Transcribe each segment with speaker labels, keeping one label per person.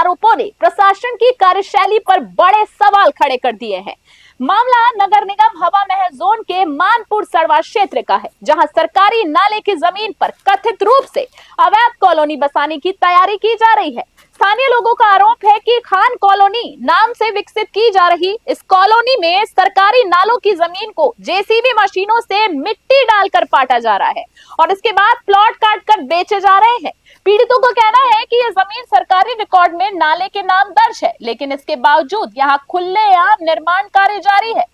Speaker 1: आरोपों ने प्रशासन की कार्यशैली पर बड़े सवाल खड़े कर दिए हैं। मामला नगर निगम हवा महल जोन के मानपुर सड़वा क्षेत्र का है, जहां सरकारी नाले की जमीन पर कथित रूप से अवैध कॉलोनी बसाने की तैयारी की जा रही है। स्थानीय लोगों का आरोप है कि खान कॉलोनी नाम से विकसित की जा रही इस कॉलोनी में सरकारी नालों की जमीन को जेसीबी मशीनों से मिट्टी डालकर पाटा जा रहा है और इसके बाद प्लॉट काटकर बेचे जा रहे हैं। पीड़ितों का कहना है कि यह जमीन सरकारी रिकॉर्ड में नाले के नाम दर्ज है, लेकिन इसके बावजूद यहाँ खुलेआम निर्माण कार्य जारी है।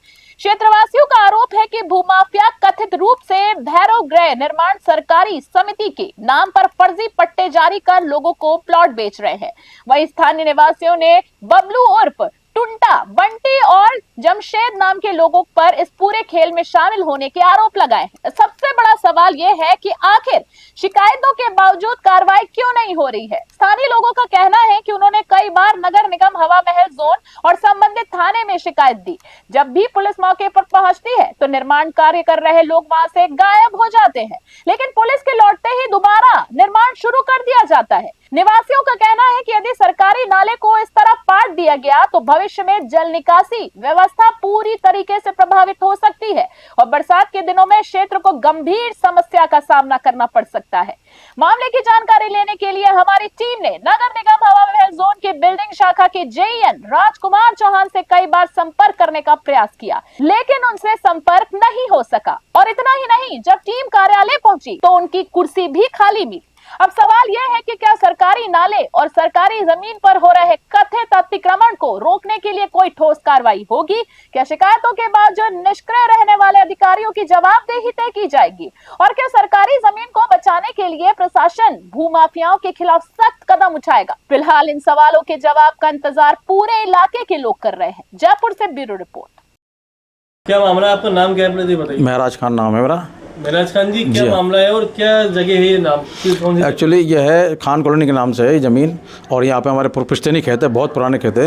Speaker 1: क्षेत्रवासियों का आरोप है कि भूमाफिया कथित रूप से भैरव गृह निर्माण सरकारी समिति के नाम पर फर्जी पट्टे जारी कर लोगों को प्लॉट बेच रहे हैं। वहीं स्थानीय निवासियों ने बबलू उर्फ टुंटा, बंटी और जमशेद नाम के लोगों पर इस पूरे खेल में शामिल होने के आरोप लगाए हैं। सबसे बड़ा सवाल यह है कि आखिर शिकायतों के बावजूद कार्रवाई क्यों नहीं हो रही है। स्थानीय लोगों का कहना है कि उन्होंने कई बार नगर निगम हवा महल जोन और संबंधित थाने में शिकायत दी। जब भी पुलिस मौके पर पहुंचती है तो निर्माण कार्य कर रहे लोग वहां से गायब हो जाते हैं, लेकिन पुलिस के लौटते ही दोबारा निर्माण शुरू कर दिया जाता है। निवासियों का कहना है कि यदि सरकारी नाले को इस तरह पाट दिया गया तो भविष्य में जल निकासी व्यवस्था पूरी तरीके से प्रभावित हो सकती है और बरसात के दिनों में क्षेत्र को गंभीर समस्या का सामना करना पड़ सकता है। मामले की जानकारी लेने के लिए हमारी टीम ने नगर निगम हवा महल जोन के बिल्डिंग शाखा के जेईएन राजकुमार चौहान से कई बार संपर्क करने का प्रयास किया, लेकिन उनसे संपर्क नहीं हो सका। और इतना ही नहीं, जब टीम कार्यालय पहुंची तो उनकी कुर्सी भी खाली मिली। अब सवाल यह है कि क्या सरकारी नाले और सरकारी जमीन पर हो रहे कथित अतिक्रमण को रोकने के लिए कोई ठोस कार्रवाई होगी? क्या शिकायतों के बाद जो निष्क्रिय रहने वाले अधिकारियों की जवाबदेही तय की जाएगी? और क्या सरकारी जमीन को बचाने के लिए प्रशासन भूमाफियाओं के खिलाफ सख्त कदम उठाएगा? फिलहाल इन सवालों के जवाब का इंतजार पूरे इलाके के लोग कर रहे हैं। जयपुर से ब्यूरो रिपोर्ट।
Speaker 2: क्या मामला है? आपका नाम क्या है, अपने बताइए।
Speaker 3: महराज खान नाम है मेरा।
Speaker 2: महराज खान जी, क्या मामला है और क्या जगह है ये नाम?
Speaker 3: एक्चुअली ये है खान कॉलोनी के नाम से है ये ज़मीन, और यहाँ पे हमारे पुश्तैनी खेत है, बहुत पुराने खेत है।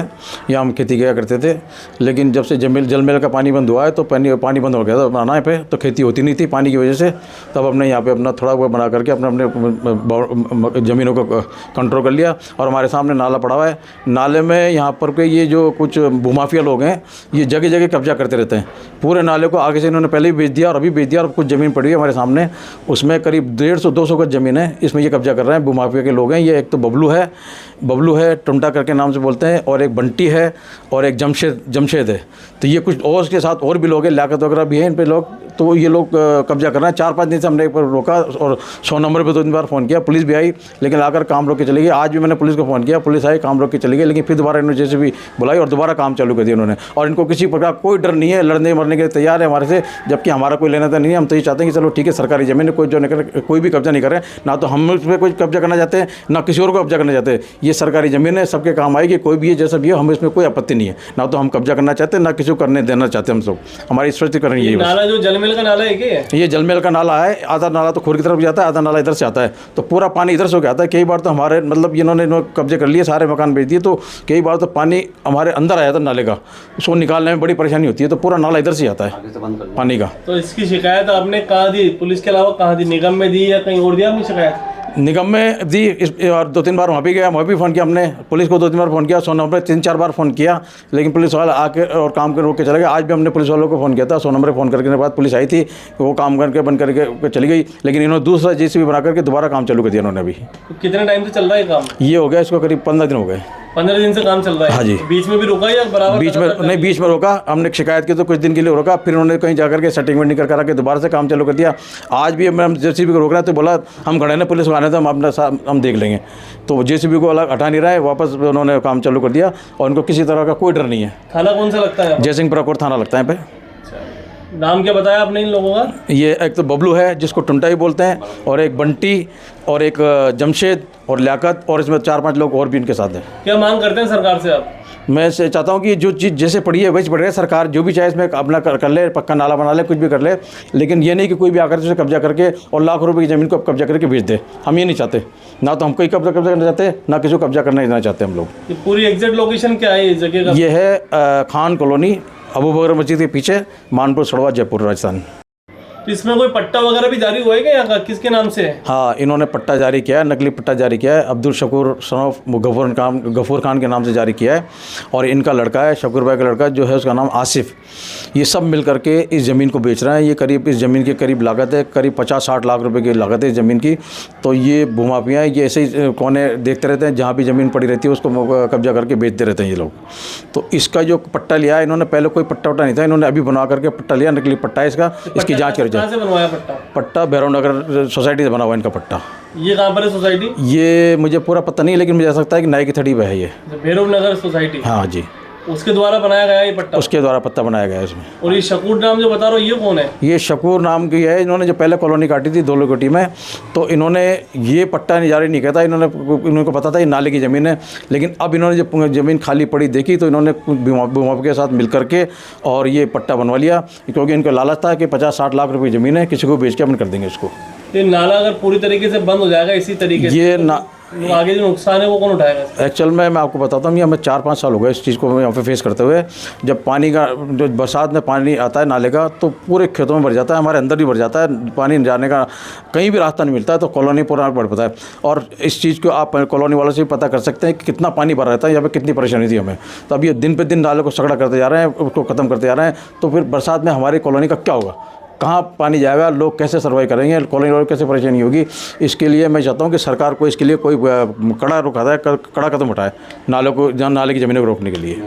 Speaker 3: यहाँ हम खेती किया करते थे, लेकिन जब से जलमहल का पानी बंद हुआ है तो पानी बंद हो गया था बनाना पे, तो खेती होती नहीं थी पानी की वजह से। तब हमने यहाँ पे अपना थोड़ा बहुत बना करके अपने ज़मीनों को कंट्रोल कर लिया। और हमारे सामने नाला पड़ा हुआ है, नाले में यहाँ पर के ये जो कुछ भूमाफिया लोग हैं ये जगह जगह कब्जा करते रहते हैं। पूरे नाले को आगे से इन्होंने पहले भी बेच दिया और अभी बेच दिया, और कुछ ज़मीन पड़ी है हमारे सामने, उसमें करीब 150-200 गज ज़मीन है, इसमें ये कब्जा कर रहे हैं भूमाफिया के लोग हैं। ये एक तो बबलू है टुंटा करके नाम से बोलते हैं, और एक बंटी है और एक जमशेद है। तो ये कुछ और उसके साथ और भी लोग हैं, लियाकत वगैरह भी हैं इन पे लोग। तो ये लोग कब्जा कर रहे हैं। 4-5 दिन से हमने एक बार रोका और 100 नंबर पे 2-3 बार फ़ोन किया, पुलिस भी आई लेकिन आकर काम रोक के चली गई। आज भी मैंने पुलिस को फ़ोन किया, पुलिस आई, काम रोक के चली गई, लेकिन फिर दोबारा इन्होंने जैसे भी बुलाई और दोबारा काम चालू कर दिया उन्होंने। और इनको किसी प्रकार कोई डर नहीं है, लड़ने मरने के लिए तैयार है हमारे से, जबकि हमारा कोई लेना तो नहीं है। हम तो ये चाहते हैं कि चलो ठीक है, सरकारी ज़मीन कोई जो नहीं करे, कोई भी कब्जा नहीं करे, ना तो हम उस पर कोई कब्जा करना चाहते हैं ना किसी और को कब्जा करना चाहते हैं। ये सरकारी ज़मीन है, सबके काम आएगी, कोई भी है जैसा भी हो, हमें इसमें कोई आपत्ति नहीं है। ना तो हम कब्जा करना चाहते हैं ना किसी को करने देना चाहते हैं। हम सब हमारी स्पष्टीकरण यही है।
Speaker 2: नाला जो जलमहल का नाला है क्या?
Speaker 3: ये जलमहल का नाला है। आधा नाला तो खोर की तरफ जाता है, आधा नाला इधर से आता है, तो पूरा पानी इधर से होकर आता है। कई बार तो हमारे मतलब इन्होंने कब्जे कर लिए, सारे मकान बेच दिए, तो कई बार तो पानी हमारे अंदर आया था नाले का, उसको निकालने में बड़ी परेशानी होती है। तो पूरा नाला इधर से आता है पानी का।
Speaker 2: तो इसकी शिकायत आपने कहाँ दी? पुलिस के अलावा कहाँ दी? निगम में दी या कहीं और दिया आपने शिकायत?
Speaker 3: निगम में दी, और 2-3 बार वहाँ भी गया, वहाँ भी फ़ोन किया हमने, पुलिस को 2-3 बार फ़ोन किया, 100 नंबर 3-4 बार फ़ोन किया, लेकिन पुलिस वाले आके और काम कर रोक के चले गए। आज भी हमने पुलिस वालों को फ़ोन किया था, 100 नंबर फ़ोन करने के बाद पुलिस आई थी, वो काम करके बंद करके चली गई, लेकिन इन्होंने दूसरा जेसीबी बना करके दोबारा काम चालू कर दिया इन्होंने। अभी
Speaker 2: तो कितने टाइम से चल रहा है काम? ये
Speaker 3: हो गया इसको करीब 15 दिन हो गए।
Speaker 2: 15 दिन से काम चल रहा है?
Speaker 3: हाँ जी।
Speaker 2: बीच में भी रोका या बराबर?
Speaker 3: बीच में नहीं, बीच में रोका, हमने शिकायत की तो कुछ दिन के लिए रोका, फिर उन्होंने कहीं जाकर के सेटिंगमेंट नहीं कर के दोबारा से काम चालू कर दिया। आज भी हम जेसीबी को रोक रहे हैं तो बोला हम खड़े ना, पुलिस वाले तो हम अपना हम देख लेंगे, तो जेसीबी को अलग हटा नहीं रहा है, वापस उन्होंने काम चालू कर दिया। और उनको किसी तरह का कोई डर नहीं है।
Speaker 2: थाना कौन सा लगता है?
Speaker 3: जयसिंहपुरा कोट थाना लगता है पे।
Speaker 2: नाम क्या बताया आपने इन लोगों का?
Speaker 3: ये एक तो बबलू है जिसको टुंटा ही बोलते हैं, और एक बंटी और एक जमशेद और लियाकत, और इसमें 4-5 लोग और भी इनके साथ हैं।
Speaker 2: क्या मांग करते हैं सरकार से आप?
Speaker 3: मैं से चाहता हूँ कि जो चीज़ जैसे पड़ी है वैसे पड़ी है, सरकार जो भी चाहे इसमें अपना कर ले, पक्का नाला बना ले, कुछ भी कर ले, लेकिन ये नहीं कि कोई भी आकर उसे कब्जा करके और लाख रुपए की ज़मीन को कब्जा करके बेच दे। हम ये नहीं चाहते, ना तो हम कोई कब्जा करना चाहते, ना किसी को कब्जा करना देना चाहते हम लोग।
Speaker 2: ये पूरी एग्जैक्ट लोकेशन क्या है इस जगह का?
Speaker 3: ये है खान कॉलोनी, अबू बकर मस्जिद के पीछे, मानपुर सड़वा, जयपुर, राजस्थान।
Speaker 2: तो इसमें कोई पट्टा वगैरह भी जारी हुआ है क्या यहाँ का, किसके नाम से है?
Speaker 3: हाँ, इन्होंने पट्टा जारी किया है, नकली पट्टा जारी किया है, अब्दुल शकूर सन ऑफ गफूर खान के नाम से जारी किया है। और इनका लड़का है, शकूर भाई का लड़का जो है, उसका नाम आसिफ। ये सब मिल करके इस ज़मीन को बेच रहे हैं। ये करीब, इस ज़मीन की करीब लागत है, करीब 50-60 लाख रुपए की लागत है इस ज़मीन की। तो ये भूमाफिया है, ये ऐसे ही कोने देखते रहते हैं, जहाँ भी ज़मीन पड़ी रहती है उसको कब्जा करके बेचते रहते हैं ये लोग। तो इसका जो पट्टा लिया है इन्होंने, पहले कोई पट्टा वट्टा नहीं था, इन्होंने अभी बनवा करके पट्टा लिया, नकली पट्टा है इसका। इसकी जाँच करी जाए।
Speaker 2: कहाँ से बनवाया पट्टा?
Speaker 3: पट्टा भैरव नगर सोसाइटी से बना हुआ इनका पट्टा।
Speaker 2: ये कहाँ पर है सोसाइटी?
Speaker 3: ये मुझे पूरा पता नहीं, लेकिन मुझे ऐसा लगता है कि नाई की थड़ी पे है ये।
Speaker 2: भैरव नगर सोसाइटी?
Speaker 3: हाँ जी,
Speaker 2: उसके द्वारा बनाया गया ये पट्टा?
Speaker 3: उसके द्वारा पट्टा बनाया गया है इसमें।
Speaker 2: और ये शकूर नाम जो बता रहे हो, ये कौन है?
Speaker 3: ये शकूर नाम की है। इन्होंने जो पहले कॉलोनी काटी थी दोलोकोटी में, तो इन्होंने ये पट्टा जारी नहीं किया था। इनको पता था ये नाले की ज़मीन है, लेकिन अब इन्होंने जब ज़मीन खाली पड़ी देखी तो इन्होंने भूमाफिया के साथ मिल करके और ये पट्टा बनवा लिया, क्योंकि इनको लालच था कि 50-60 लाख रुपये ज़मीन है, किसी को बेच के अपन कर देंगे इसको।
Speaker 2: ये नाला अगर पूरी तरीके से बंद हो जाएगा इसी तरीके से,
Speaker 3: ये
Speaker 2: तो आगे जो नुकसान है वो कौन उठाएगा?
Speaker 3: एक्चुअल में मैं आपको बताता हूँ, ये हमें 4-5 साल हो गए इस चीज़ को यहाँ पे फेस करते हुए। जब पानी का, जो बरसात में पानी आता है नाले का, तो पूरे खेतों में भर जाता है, हमारे अंदर भी भर जाता है। पानी जाने का कहीं भी रास्ता नहीं मिलता है, तो कॉलोनी पूरा बढ़ पाता है। और इस चीज़ को आप कॉलोनी वालों से भी पता कर सकते हैं कि कितना पानी भरा रहता है, यहाँ पर कितनी परेशानी थी हमें। तो अब ये दिन पे दिन नाले को सगड़ा करते जा रहे हैं, उसको ख़त्म करते जा रहे हैं। तो फिर बरसात में हमारी कॉलोनी का क्या होगा, कहाँ पानी जाएगा, लोग कैसे सर्वाइव करेंगे, कॉलोनी वालों को कैसे परेशानी होगी। इसके लिए मैं चाहता हूँ कि सरकार को इसके लिए कोई कड़ा रुख आता है, कड़ा कदम उठाए नालों को, नाले की ज़मीनों को रोकने के लिए।